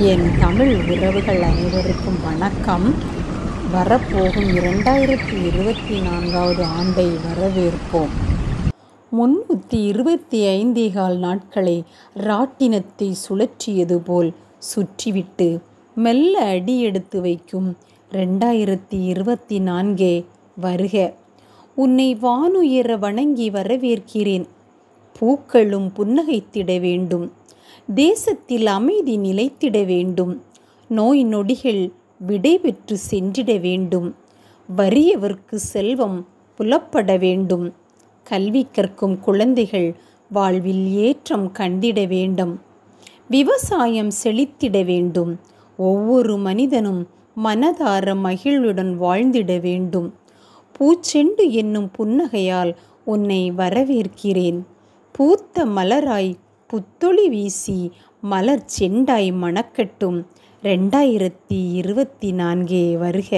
என் தமிழ் உறவுகள் அனைவருக்கும் வணக்கம். வரப்போகும் 2024வது ஆண்டை வரவேற்போம். 325 நாட்களை ராட்டினத்தை சுழற்றியது போல் சுற்றிவிட்டு மெல்ல அடியெடுத்து வைக்கும் 2024 வருக. உன்னை வானுயர வணங்கி வரவேற்கிறேன். பூக்களும் புன்னகைத்திட வேண்டும். தேசத்தில் அமைதி நிலைத்திட வேண்டும். நோய் நொடிகள் விடைபெற்று சென்றிட வேண்டும். வறியவர்க்கு செல்வம் புலப்பட வேண்டும். கல்வி கற்கும் குழந்தைகள் வாழ்வில் ஏற்றம் கண்டிட வேண்டும். விவசாயம் செழித்திட வேண்டும். ஒவ்வொரு மனிதனும் மனதார மகிழ்வுடன் வாழ்ந்திட வேண்டும். பூச்செண்டு என்னும் புன்னகையால் உன்னை வரவேற்கிறேன். பூத்த மலராய் புத்தொளி வீசி மலர் செண்டாய் மணக்கட்டும் 2024 வருக.